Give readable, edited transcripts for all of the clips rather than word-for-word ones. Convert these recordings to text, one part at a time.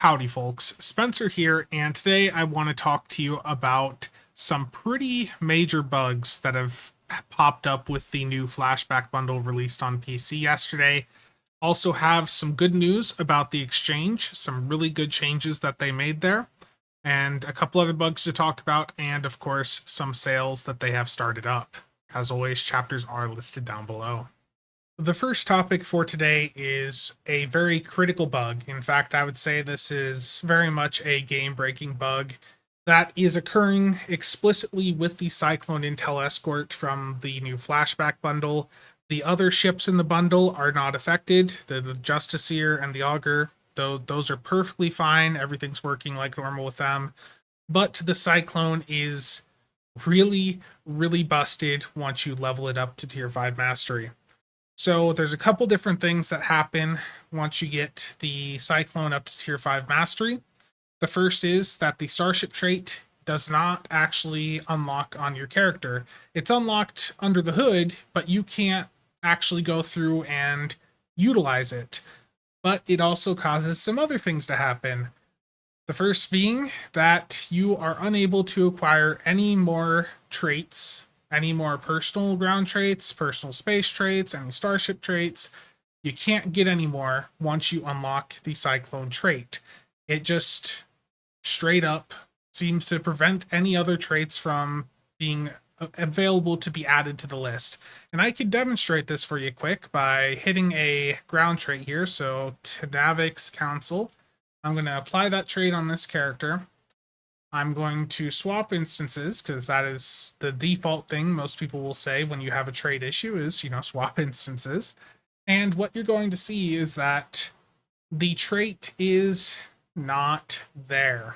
Howdy, folks. Spencer here, and today I want to talk to you about some pretty major bugs that have popped up with the new Flashback bundle released on PC yesterday. Also, have some good news about the exchange, some really good changes that they made there, and a couple other bugs to talk about, and of course, some sales that they have started up. As always, chapters are listed down below. The first topic for today is a very critical bug. In fact, I would say this is very much a game-breaking bug that is occurring explicitly with the Cyclone Intel Escort from the new Flashback bundle. The other ships in the bundle are not affected. The Justiciar and the Augur, though those are perfectly fine. Everything's working like normal with them. But the Cyclone is really, really busted once you level it up to Tier 5 Mastery. So there's a couple different things that happen once you get the Cyclone up to Tier 5 Mastery. The first is that the Starship trait does not actually unlock on your character. It's unlocked under the hood, but you can't actually go through and utilize it. But it also causes some other things to happen. The first being that you are unable to acquire any more traits, any more personal ground traits, personal space traits, any starship traits. You can't get any more once you unlock the Cyclone trait. It just straight up seems to prevent any other traits from being available to be added to the list. And I can demonstrate this for you quick by hitting a ground trait here. So Tanavik's Council. I'm going to apply that trait on this character. I'm going to swap instances because that is the default thing most people will say when you have a trait issue is, swap instances. And what you're going to see is that the trait is not there.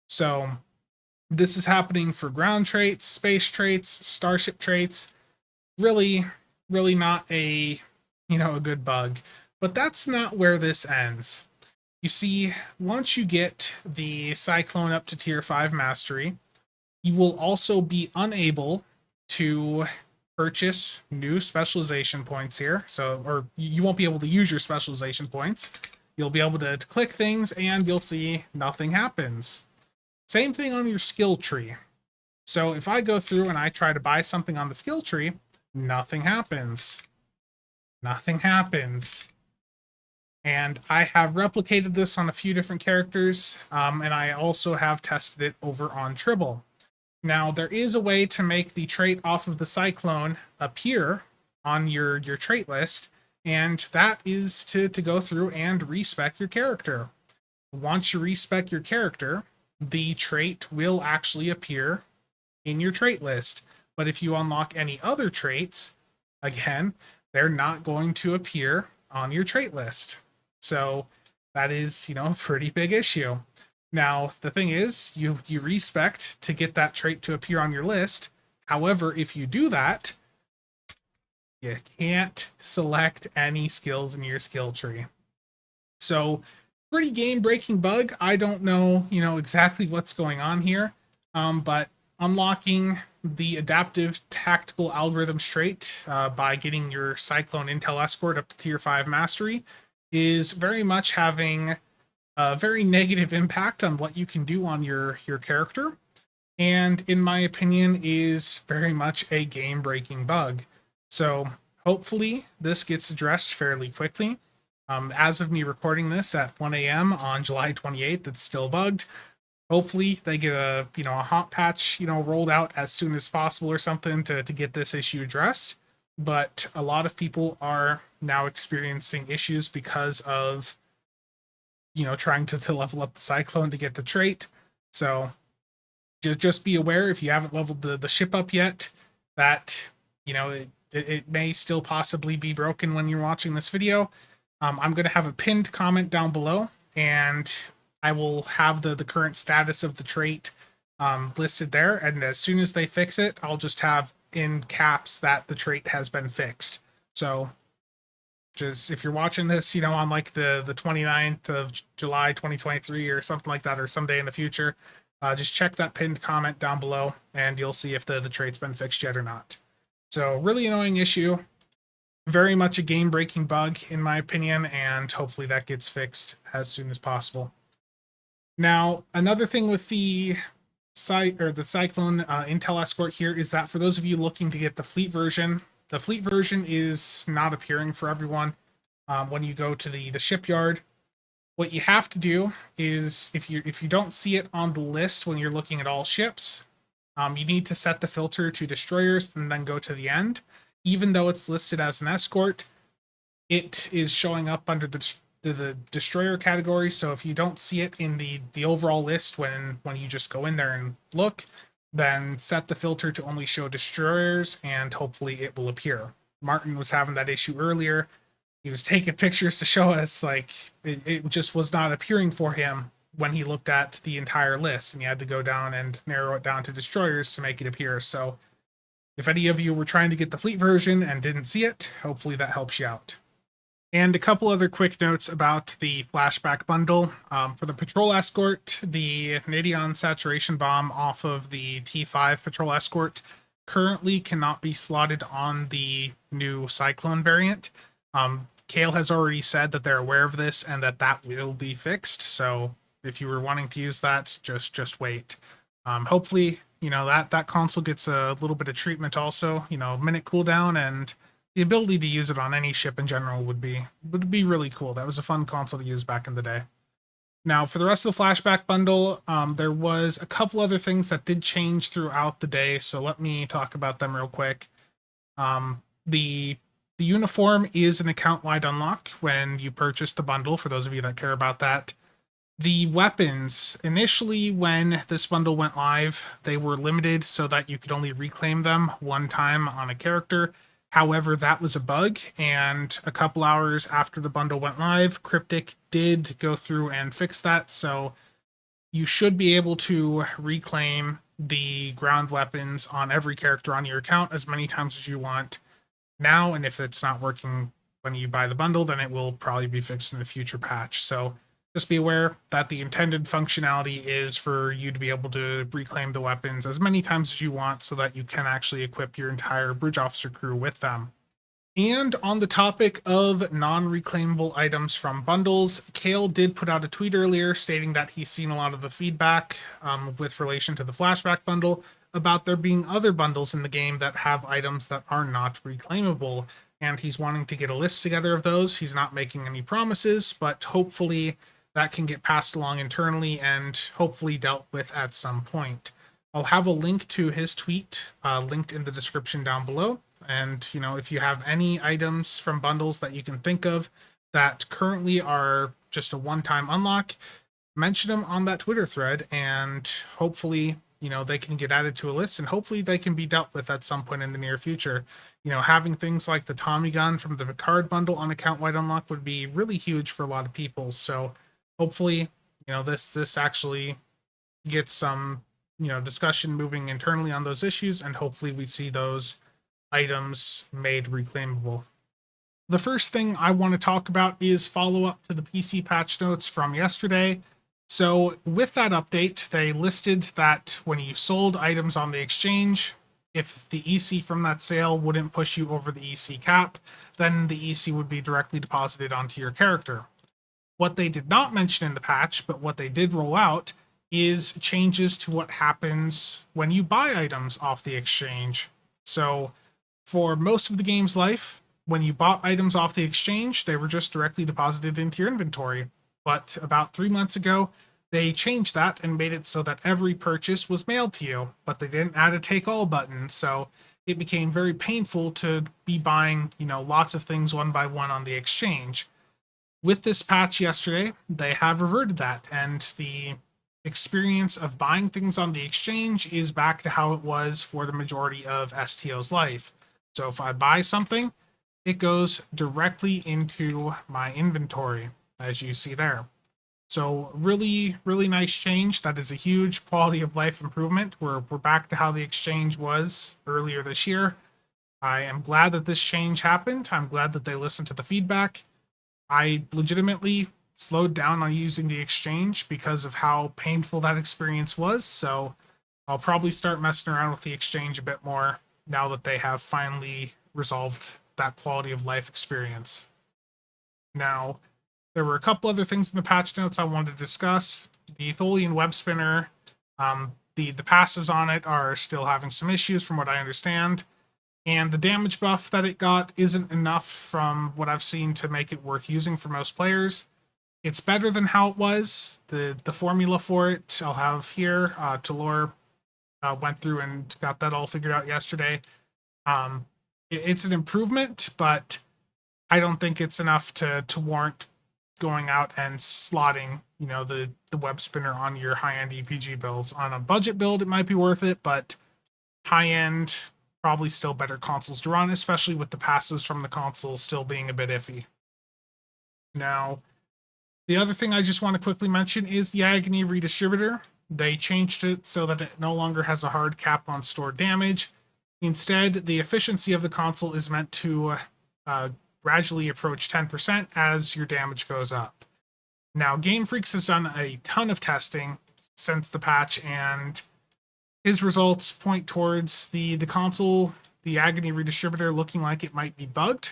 So this is happening for ground traits, space traits, starship traits. Really, really not a good bug. But that's not where this ends. You see, once you get the Cyclone up to Tier 5 Mastery, you will also be unable to purchase new specialization points here. Or you won't be able to use your specialization points. You'll be able to click things and you'll see nothing happens. Same thing on your skill tree. So if I go through and I try to buy something on the skill tree, nothing happens. Nothing happens. And I have replicated this on a few different characters, and I also have tested it over on Tribble. Now, there is a way to make the trait off of the Cyclone appear on your trait list, and that is to go through and respec your character. Once you respec your character, the trait will actually appear in your trait list. But if you unlock any other traits, again, they're not going to appear on your trait list. So that is, a pretty big issue. Now, the thing is, you respec to get that trait to appear on your list. However, if you do that, you can't select any skills in your skill tree. So, pretty game-breaking bug. I don't know, exactly what's going on here, but unlocking the adaptive tactical algorithms trait by getting your Cyclone Intel Escort up to Tier 5 Mastery is very much having a very negative impact on what you can do on your character, and in my opinion is very much a game-breaking bug. So hopefully this gets addressed fairly quickly. As of me recording this at 1 a.m. on July 28th, it's still bugged. Hopefully they get a hot patch rolled out as soon as possible or something to get this issue addressed. But a lot of people are now experiencing issues because of trying to level up the Cyclone to get the trait. So just be aware if you haven't leveled the ship up yet that it may still possibly be broken when you're watching this video. I'm going to have a pinned comment down below, and I will have the current status of the trait listed there. And as soon as they fix it, I'll just have in caps that the trait has been fixed. So just if you're watching this, on like the 29th of July 2023 or something like that, or someday in the future, just check that pinned comment down below and you'll see if the trait's been fixed yet or not. So really annoying issue. Very much a game-breaking bug, in my opinion, and hopefully that gets fixed as soon as possible. Now, another thing with the the Cyclone Intel Escort here is that for those of you looking to get the fleet version is not appearing for everyone. When you go to the shipyard, what you have to do is if you don't see it on the list when you're looking at all ships, you need to set the filter to destroyers and then go to the end. Even though it's listed as an escort, it is showing up under the destroyer category. So if you don't see it in the overall list when you just go in there and look, then set the filter to only show destroyers and hopefully it will appear. Martin was having that issue earlier. He was taking pictures to show us like it just was not appearing for him when he looked at the entire list, and he had to go down and narrow it down to destroyers to make it appear. So if any of you were trying to get the fleet version and didn't see it, hopefully that helps you out. And a couple other quick notes about the Flashback bundle. For the Patrol Escort, the Nadion Saturation Bomb off of the T5 Patrol Escort currently cannot be slotted on the new Cyclone variant. Kael has already said that they're aware of this and that will be fixed. So if you were wanting to use that, just wait. Hopefully, that console gets a little bit of treatment also. Minute cooldown and the ability to use it on any ship in general would be really cool. That was a fun console to use back in the day. Now, for the rest of the Flashback bundle, there was a couple other things that did change throughout the day, so let me talk about them real quick. The uniform is an account-wide unlock when you purchase the bundle, for those of you that care about that. The weapons, initially when this bundle went live, they were limited so that you could only reclaim them one time on a character. However, that was a bug, and a couple hours after the bundle went live, Cryptic did go through and fix that, so you should be able to reclaim the ground weapons on every character on your account as many times as you want now, and if it's not working when you buy the bundle, then it will probably be fixed in a future patch. So just be aware that the intended functionality is for you to be able to reclaim the weapons as many times as you want so that you can actually equip your entire bridge officer crew with them. And on the topic of non-reclaimable items from bundles, Kael did put out a tweet earlier stating that he's seen a lot of the feedback with relation to the Flashback bundle about there being other bundles in the game that have items that are not reclaimable, and he's wanting to get a list together of those. He's not making any promises, but hopefully that can get passed along internally and hopefully dealt with at some point. I'll have a link to his tweet linked in the description down below. And, if you have any items from bundles that you can think of that currently are just a one-time unlock, mention them on that Twitter thread, and hopefully, they can get added to a list, and hopefully they can be dealt with at some point in the near future. Having things like the Tommy gun from the Picard bundle on account-wide unlock would be really huge for a lot of people. So hopefully, this actually gets some, discussion moving internally on those issues, and hopefully we see those items made reclaimable. The first thing I want to talk about is follow-up to the PC patch notes from yesterday. So with that update, they listed that when you sold items on the exchange, if the EC from that sale wouldn't push you over the EC cap, then the EC would be directly deposited onto your character. What they did not mention in the patch, but what they did roll out, is changes to what happens when you buy items off the exchange. So for most of the game's life, when you bought items off the exchange, they were just directly deposited into your inventory. But about 3 months ago, they changed that and made it so that every purchase was mailed to you, but they didn't add a take all button. So it became very painful to be buying, lots of things one by one on the exchange. With this patch yesterday, they have reverted that, and the experience of buying things on the exchange is back to how it was for the majority of STO's life. So if I buy something, it goes directly into my inventory, as you see there. So really, really nice change. That is a huge quality of life improvement. We're back to how the exchange was earlier this year. I am glad that this change happened. I'm glad that they listened to the feedback. I legitimately slowed down on using the exchange because of how painful that experience was. So I'll probably start messing around with the exchange a bit more now that they have finally resolved that quality of life experience. Now, there were a couple other things in the patch notes I wanted to discuss. The Tholian Webspinner, the passives on it are still having some issues from what I understand. And the damage buff that it got isn't enough from what I've seen to make it worth using for most players. It's better than how it was. The formula for it I'll have here. Talor went through and got that all figured out yesterday. It's an improvement, but I don't think it's enough to warrant going out and slotting, the web spinner on your high-end EPG builds. On a budget build, it might be worth it, but high-end, probably still better consoles to run, especially with the passives from the console still being a bit iffy. Now, the other thing I just want to quickly mention is the Agony Redistributor. They changed it so that it no longer has a hard cap on stored damage. Instead, the efficiency of the console is meant to gradually approach 10% as your damage goes up. Now, Game Freaks has done a ton of testing since the patch, and his results point towards the console, the Agony Redistributor, looking like it might be bugged.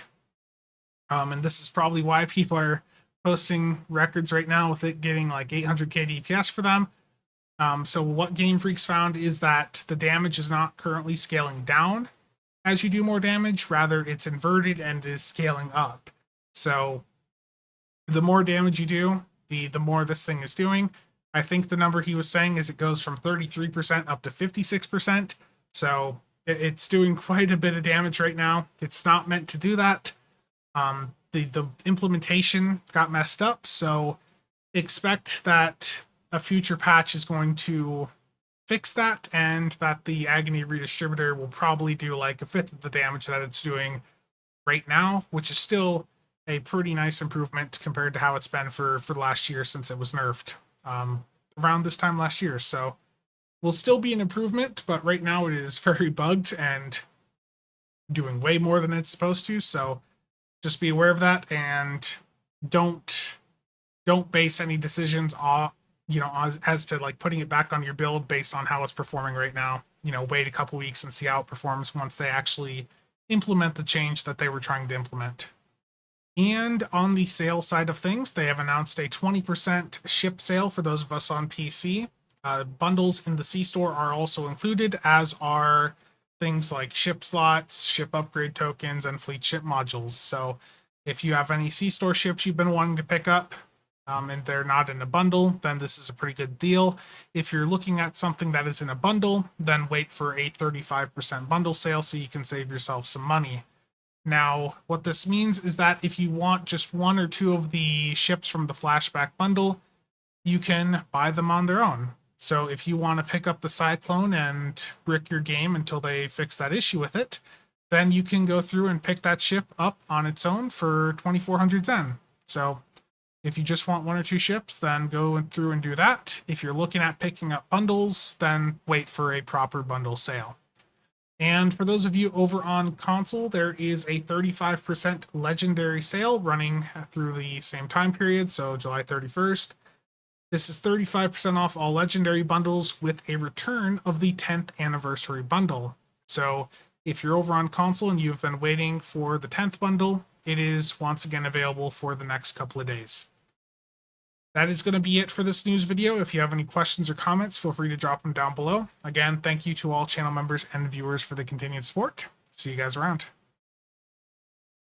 And this is probably why people are posting records right now with it getting like 800k DPS for them. So what Game Freaks found is that the damage is not currently scaling down as you do more damage, rather it's inverted and is scaling up. So the more damage you do, the more this thing is doing. I think the number he was saying is it goes from 33% up to 56%. So it's doing quite a bit of damage right now. It's not meant to do that. The implementation got messed up, so expect that a future patch is going to fix that, and that the Agony Redistributor will probably do like a fifth of the damage that it's doing right now, which is still a pretty nice improvement compared to how it's been for last year since it was nerfed around this time last year. So will still be an improvement, but right now it is very bugged and doing way more than it's supposed to. So just be aware of that, and don't base any decisions off, as to like putting it back on your build based on how it's performing right now. Wait a couple weeks and see how it performs once they actually implement the change that they were trying to implement. And on the sales side of things, they have announced a 20% ship sale for those of us on PC. Bundles in the C-Store are also included, as are things like ship slots, ship upgrade tokens, and fleet ship modules. So if you have any C-Store ships you've been wanting to pick up, and they're not in a bundle, then this is a pretty good deal. If you're looking at something that is in a bundle, then wait for a 35% bundle sale so you can save yourself some money. Now, what this means is that if you want just one or two of the ships from the Flashback bundle, you can buy them on their own. So if you want to pick up the Cyclone and brick your game until they fix that issue with it, then you can go through and pick that ship up on its own for 2,400 Zen. So if you just want one or two ships, then go through and do that. If you're looking at picking up bundles, then wait for a proper bundle sale. And for those of you over on console, there is a 35% legendary sale running through the same time period, so July 31st. This is 35% off all legendary bundles with a return of the 10th anniversary bundle. So if you're over on console and you've been waiting for the 10th bundle, it is once again available for the next couple of days. That is going to be it for this news video. If you have any questions or comments, feel free to drop them down below. Again, thank you to all channel members and viewers for the continued support. See you guys around.